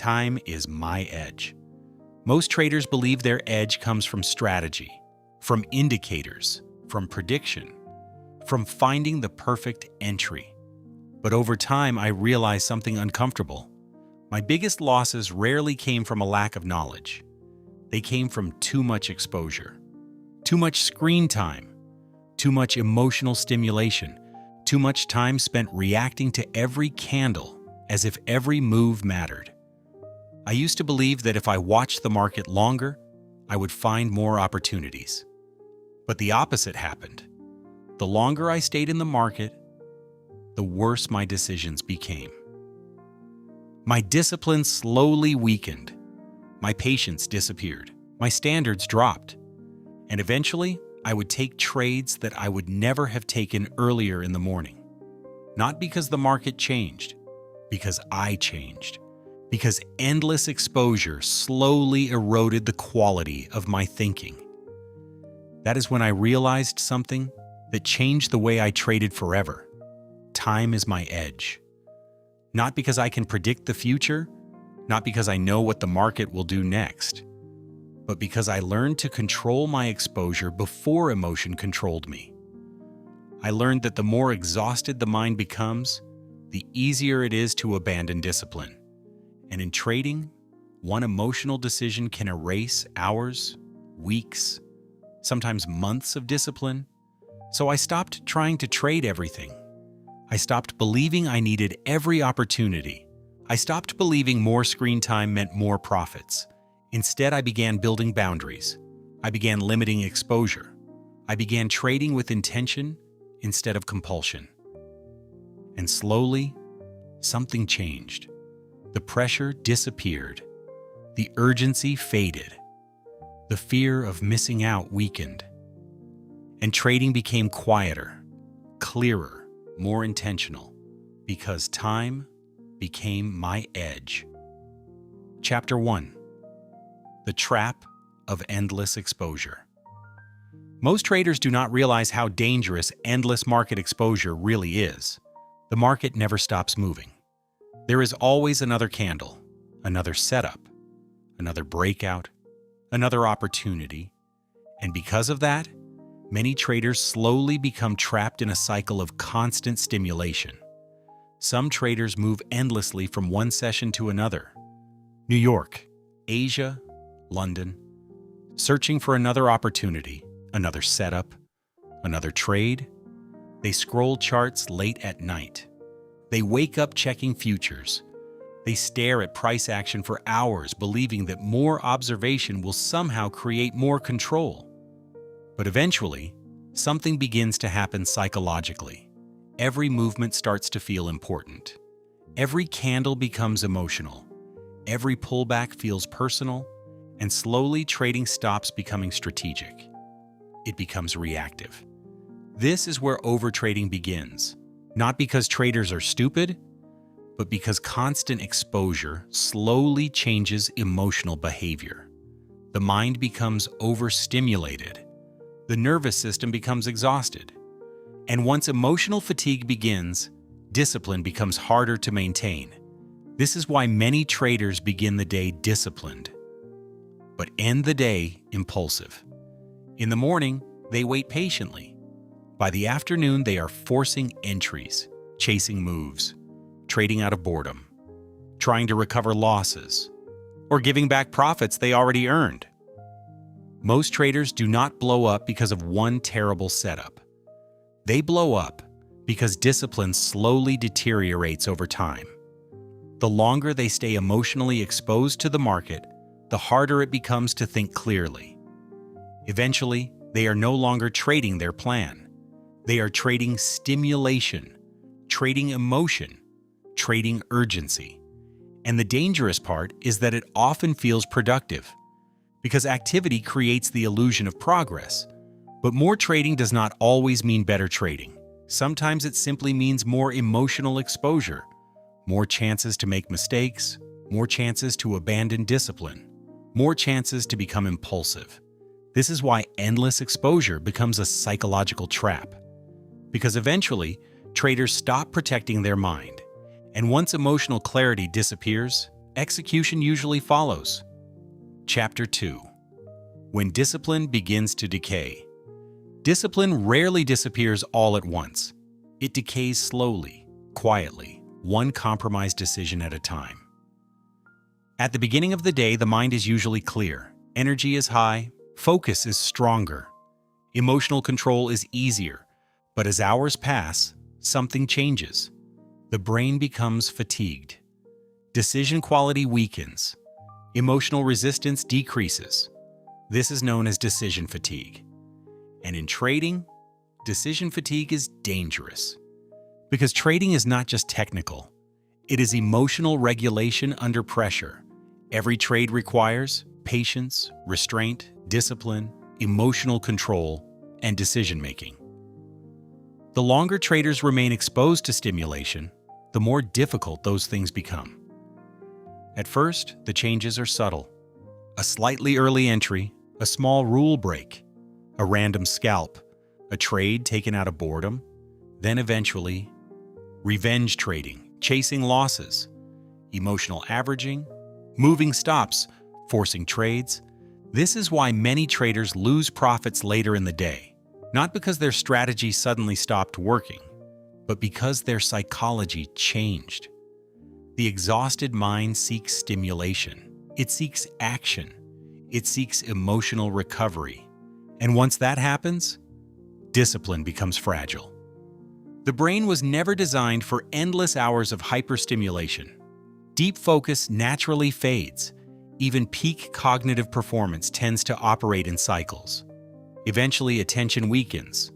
Time is my edge. Most traders believe their edge comes from strategy, from indicators, from prediction, from finding the perfect entry. But over time, I realized something uncomfortable. My biggest losses rarely came from a lack of knowledge. They came from too much exposure, too much screen time, too much emotional stimulation, too much time spent reacting to every candle as if every move mattered. I used to believe that if I watched the market longer, I would find more opportunities. But the opposite happened. The longer I stayed in the market, the worse my decisions became. My discipline slowly weakened. My patience disappeared. My standards dropped. And eventually, I would take trades that I would never have taken earlier in the morning. Not because the market changed, because I changed. Because endless exposure slowly eroded the quality of my thinking. That is when I realized something that changed the way I traded forever. Time is my edge. Not because I can predict the future, not because I know what the market will do next, but because I learned to control my exposure before emotion controlled me. I learned that the more exhausted the mind becomes, the easier it is to abandon discipline. And in trading, one emotional decision can erase hours, weeks, sometimes months of discipline. So I stopped trying to trade everything. I stopped believing I needed every opportunity. I stopped believing more screen time meant more profits. Instead, I began building boundaries. I began limiting exposure. I began trading with intention instead of compulsion. And slowly, something changed. The pressure disappeared. The urgency faded. The fear of missing out weakened. And trading became quieter, clearer, more intentional, because time became my edge. Chapter 1. The Trap of Endless Exposure. Most traders do not realize how dangerous endless market exposure really is. The market never stops moving. There is always another candle, another setup, another breakout, another opportunity. And because of that, many traders slowly become trapped in a cycle of constant stimulation. Some traders move endlessly from one session to another. New York, Asia, London, searching for another opportunity, another setup, another trade. They scroll charts late at night. They wake up checking futures. They stare at price action for hours, believing that more observation will somehow create more control. But eventually, something begins to happen psychologically. Every movement starts to feel important. Every candle becomes emotional. Every pullback feels personal, and slowly trading stops becoming strategic. It becomes reactive. This is where overtrading begins. Not because traders are stupid, but because constant exposure slowly changes emotional behavior. The mind becomes overstimulated. The nervous system becomes exhausted. And once emotional fatigue begins, discipline becomes harder to maintain. This is why many traders begin the day disciplined, but end the day impulsive. In the morning, they wait patiently. By the afternoon, they are forcing entries, chasing moves, trading out of boredom, trying to recover losses, or giving back profits they already earned. Most traders do not blow up because of one terrible setup. They blow up because discipline slowly deteriorates over time. The longer they stay emotionally exposed to the market, the harder it becomes to think clearly. Eventually, they are no longer trading their plan. They are trading stimulation, trading emotion, trading urgency. And the dangerous part is that it often feels productive, because activity creates the illusion of progress. But more trading does not always mean better trading. Sometimes it simply means more emotional exposure, more chances to make mistakes, more chances to abandon discipline, more chances to become impulsive. This is why endless exposure becomes a psychological trap. Because eventually, traders stop protecting their mind. And once emotional clarity disappears, Execution usually follows. Chapter 2. When discipline begins to decay. Discipline rarely disappears all at once. It decays slowly, quietly, one compromised decision at a time. At the beginning of the day, the mind is usually clear. Energy is high, focus is stronger. Emotional control is easier. But as hours pass, something changes. The brain becomes fatigued. Decision quality weakens. Emotional resistance decreases. This is known as decision fatigue. And in trading, decision fatigue is dangerous. Because trading is not just technical. It is emotional regulation under pressure. Every trade requires patience, restraint, discipline, emotional control, and decision-making. The longer traders remain exposed to stimulation, the more difficult those things become. At first, the changes are subtle. A slightly early entry, a small rule break, a random scalp, a trade taken out of boredom, then eventually, revenge trading, chasing losses, emotional averaging, moving stops, forcing trades. This is why many traders lose profits later in the day, not because their strategy suddenly stopped working, but because their psychology changed. The exhausted mind seeks stimulation. It seeks action. It seeks emotional recovery. And once that happens, discipline becomes fragile. The brain was never designed for endless hours of hyperstimulation. Deep focus naturally fades. Even peak cognitive performance tends to operate in cycles. Eventually, attention weakens,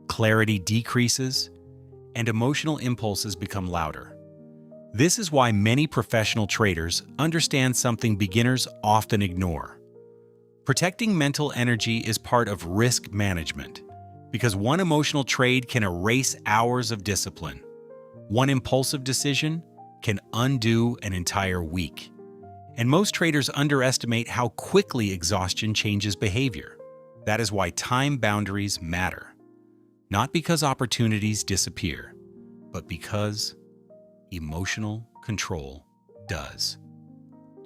clarity decreases, and emotional impulses become louder. This is why many professional traders understand something beginners often ignore. Protecting mental energy is part of risk management, because one emotional trade can erase hours of discipline. One impulsive decision can undo an entire week. And most traders underestimate how quickly exhaustion changes behavior. That is why time boundaries matter. Not because opportunities disappear, but because emotional control does.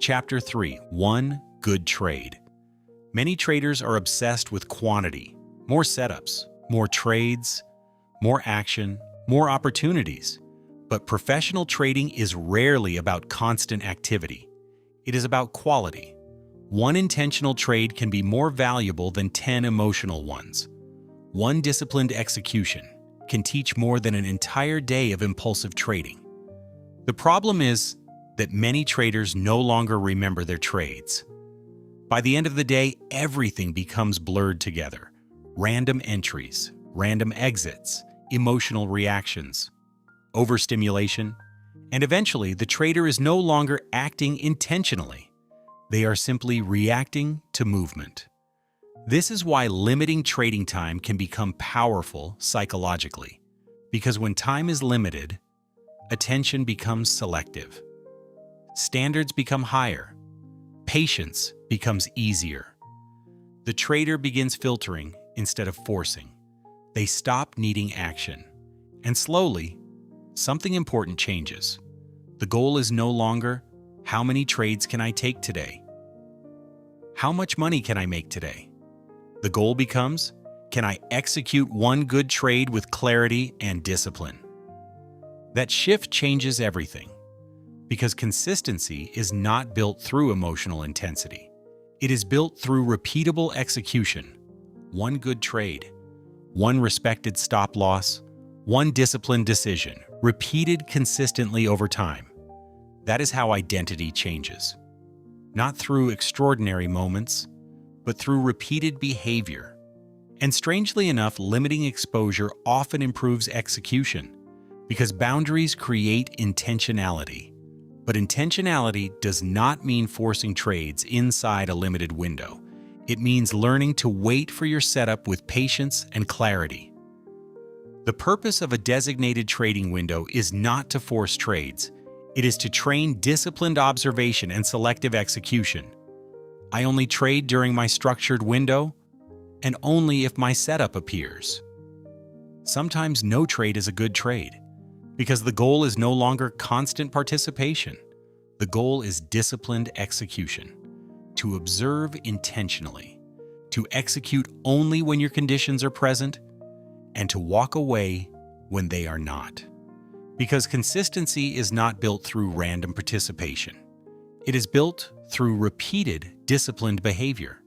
Chapter 3. One good trade. Many traders are obsessed with quantity. More setups, more trades, more action, more opportunities. But professional trading is rarely about constant activity. It is about quality. One intentional trade can be more valuable than 10 emotional ones. One disciplined execution can teach more than an entire day of impulsive trading. The problem is that many traders no longer remember their trades. By the end of the day, everything becomes blurred together. Random entries, random exits, emotional reactions, overstimulation, and eventually the trader is no longer acting intentionally. They are simply reacting to movement. This is why limiting trading time can become powerful psychologically, because when time is limited, attention becomes selective. Standards become higher. Patience becomes easier. The trader begins filtering instead of forcing. They stop needing action. And slowly, something important changes. The goal is no longer, how many trades can I take today? How much money can I make today? The goal becomes, can I execute one good trade with clarity and discipline? That shift changes everything, because consistency is not built through emotional intensity. It is built through repeatable execution. One good trade, one respected stop loss, one disciplined decision, repeated consistently over time. That is how identity changes. Not through extraordinary moments, but through repeated behavior. And strangely enough, limiting exposure often improves execution, because boundaries create intentionality. But intentionality does not mean forcing trades inside a limited window. It means learning to wait for your setup with patience and clarity. The purpose of a designated trading window is not to force trades. It is to train disciplined observation and selective execution. I only trade during my structured window, and only if my setup appears. Sometimes no trade is a good trade, because the goal is no longer constant participation. The The goal is disciplined execution, to observe intentionally, to execute only when your conditions are present, and to walk away when they are not. Because consistency is not built through random participation. It is built through repeated, disciplined behavior,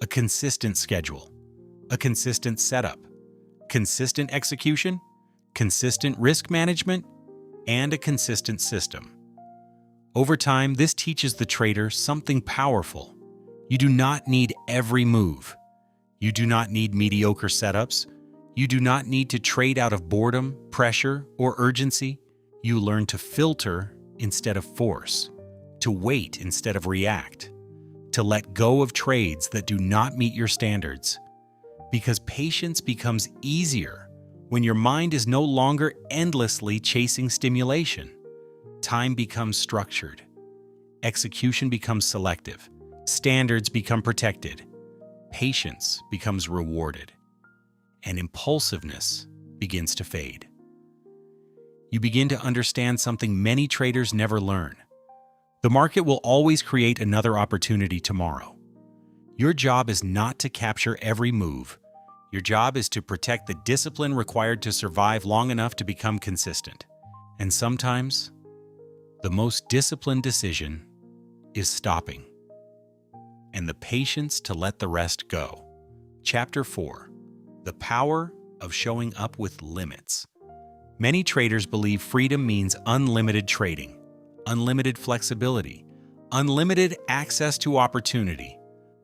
a consistent schedule, a consistent setup, consistent execution, consistent risk management, and a consistent system. Over time, this teaches the trader something powerful. You do not need every move. You do not need mediocre setups. You do not need to trade out of boredom, pressure, or urgency. You learn to filter instead of force, to wait instead of react, to let go of trades that do not meet your standards. Because patience becomes easier when your mind is no longer endlessly chasing stimulation. Time becomes structured. Execution becomes selective. Standards become protected. Patience becomes rewarded. And impulsiveness begins to fade. You begin to understand something many traders never learn. The market will always create another opportunity tomorrow. Your job is not to capture every move. Your job is to protect the discipline required to survive long enough to become consistent. And sometimes, the most disciplined decision is stopping, and the patience to let the rest go. Chapter 4. The Power of Showing Up with Limits. Many traders believe freedom means unlimited trading, unlimited flexibility, unlimited access to opportunity.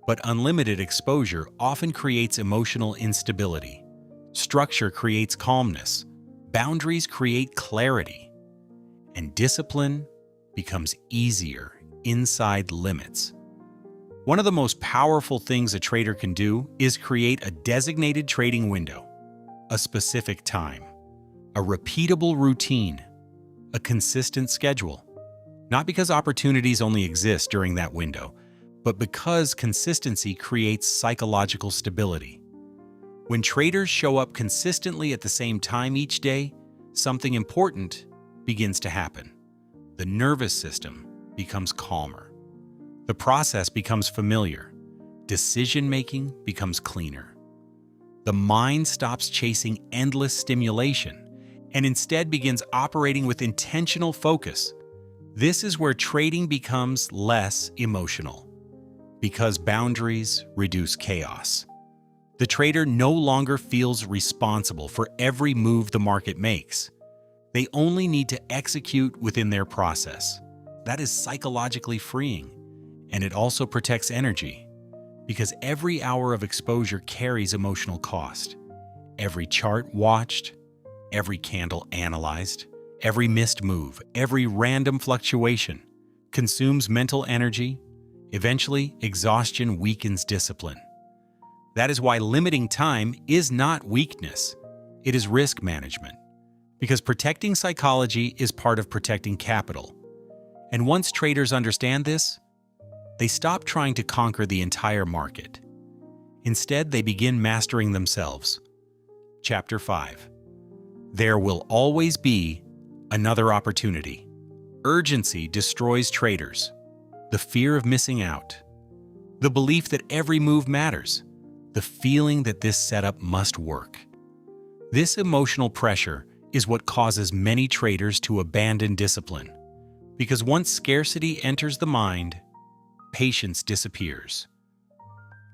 But unlimited exposure often creates emotional instability. Structure creates calmness. Boundaries create clarity. And discipline becomes easier inside limits. One of the most powerful things a trader can do is create a designated trading window, a specific time, a repeatable routine, a consistent schedule. Not because opportunities only exist during that window, but because consistency creates psychological stability. When traders show up consistently at the same time each day, something important begins to happen. The nervous system becomes calmer. The process becomes familiar. Decision-making becomes cleaner. The mind stops chasing endless stimulation and instead begins operating with intentional focus. This is where trading becomes less emotional, because boundaries reduce chaos. The trader no longer feels responsible for every move the market makes. They only need to execute within their process. That is psychologically freeing, and it also protects energy, because every hour of exposure carries emotional cost. Every chart watched, every candle analyzed, every missed move, every random fluctuation consumes mental energy. Eventually, exhaustion weakens discipline. That is why limiting time is not weakness. It is risk management. Because protecting psychology is part of protecting capital. And once traders understand this, they stop trying to conquer the entire market. Instead, they begin mastering themselves. Chapter 5. There will always be another opportunity. Urgency destroys traders. The fear of missing out, the belief that every move matters, the feeling that this setup must work. This emotional pressure is what causes many traders to abandon discipline, because once scarcity enters the mind, patience disappears.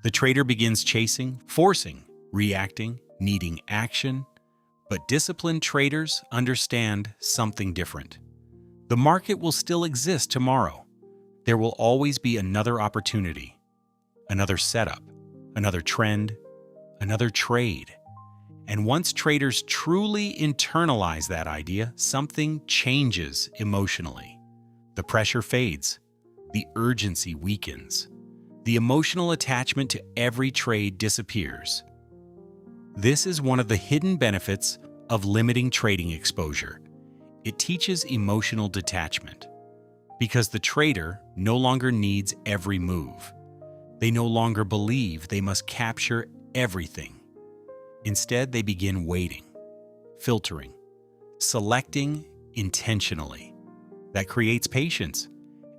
The trader begins chasing, forcing, reacting, needing action, but disciplined traders understand something different. The market will still exist tomorrow. There will always be another opportunity, another setup, another trend, another trade. And once traders truly internalize that idea, something changes emotionally. The pressure fades, the urgency weakens, the emotional attachment to every trade disappears. This is one of the hidden benefits of limiting trading exposure. It teaches emotional detachment. Because the trader no longer needs every move. They no longer believe they must capture everything. Instead, they begin waiting, filtering, selecting intentionally. That creates patience,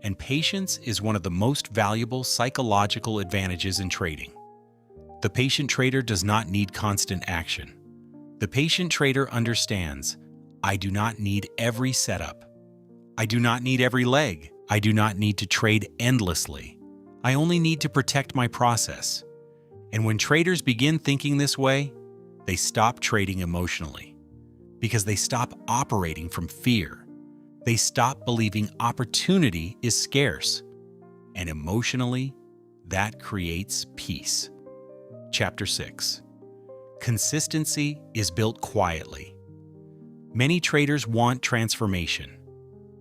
And patience is one of the most valuable psychological advantages in trading. The patient trader does not need constant action. The patient trader understands, I do not need every setup. I do not need every leg. I do not need to trade endlessly. I only need to protect my process. And when traders begin thinking this way, they stop trading emotionally because they stop operating from fear. They stop believing opportunity is scarce. And emotionally, that creates peace. Chapter 6. Consistency is built quietly. Many traders want transformation.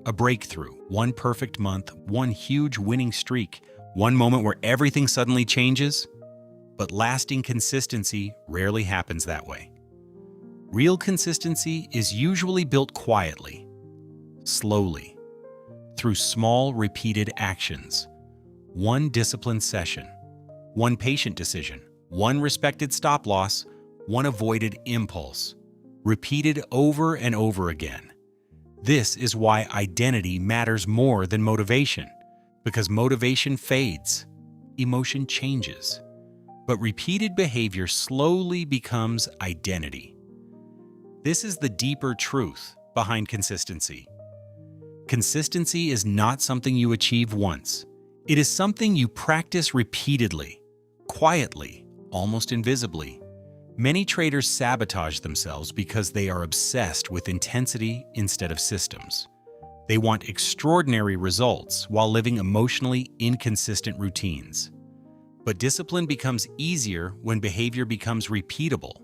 A breakthrough, one perfect month, one huge winning streak, one moment where everything suddenly changes. But lasting consistency rarely happens that way. Real consistency is usually built quietly, slowly, through small, repeated actions. One disciplined session, one patient decision, one respected stop loss, one avoided impulse, repeated over and over again. This is why identity matters more than motivation, because motivation fades, emotion changes, but repeated behavior slowly becomes identity. This is the deeper truth behind consistency. Consistency is not something you achieve once. It is something you practice repeatedly, quietly, almost invisibly. Many traders sabotage themselves because they are obsessed with intensity instead of systems. They want extraordinary results while living emotionally inconsistent routines. But discipline becomes easier when behavior becomes repeatable.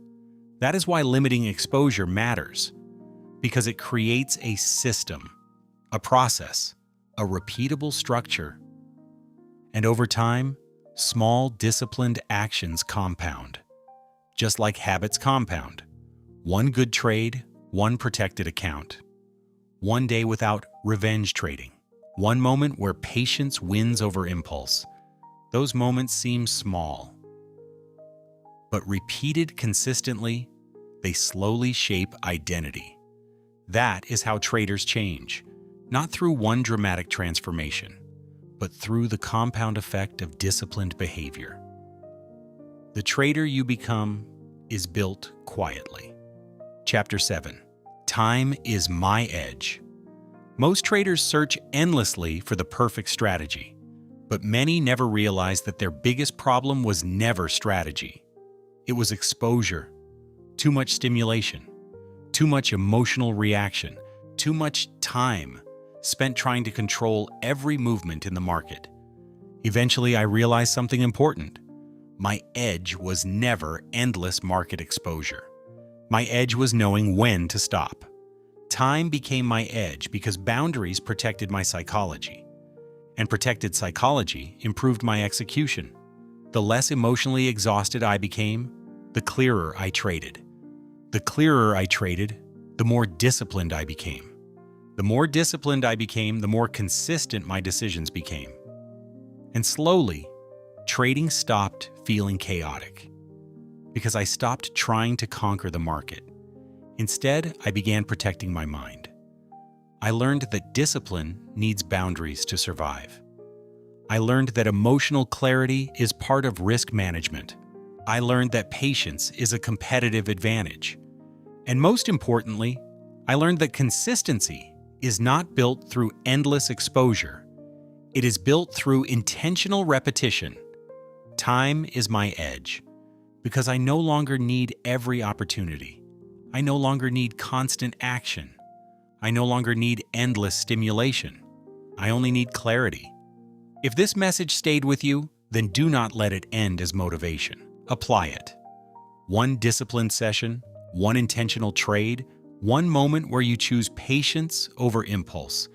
That is why limiting exposure matters, because it creates a system, a process, a repeatable structure. And over time, small disciplined actions compound. Just like habits compound. One good trade, one protected account. One day without revenge trading. One moment where patience wins over impulse. Those moments seem small, but repeated consistently, they slowly shape identity. That is how traders change, not through one dramatic transformation, but through the compound effect of disciplined behavior. The trader you become is built quietly. Chapter 7. Time is my edge. Most traders search endlessly for the perfect strategy, but many never realize that their biggest problem was never strategy. It was exposure, too much stimulation, too much emotional reaction, too much time spent trying to control every movement in the market. Eventually, I realized something important. My edge was never endless market exposure. My edge was knowing when to stop. Time became my edge because boundaries protected my psychology. And protected psychology improved my execution. The less emotionally exhausted I became, the clearer I traded. The clearer I traded, the more disciplined I became. The more disciplined I became, the more consistent my decisions became. And slowly, trading stopped feeling chaotic because I stopped trying to conquer the market. Instead, I began protecting my mind. I learned that discipline needs boundaries to survive. I learned that emotional clarity is part of risk management. I learned that patience is a competitive advantage. And most importantly, I learned that consistency is not built through endless exposure. It is built through intentional repetition. Time is my edge because I no longer need every opportunity. I no longer need constant action. I no longer need endless stimulation. I only need clarity. If this message stayed with you, then do not let it end as motivation. Apply it. One disciplined session, one intentional trade, one moment where you choose patience over impulse.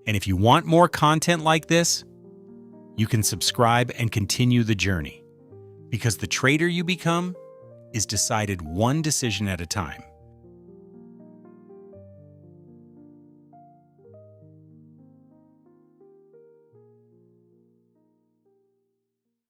And if you want more content like this, you can subscribe and continue the journey, because the trader you become is decided one decision at a time.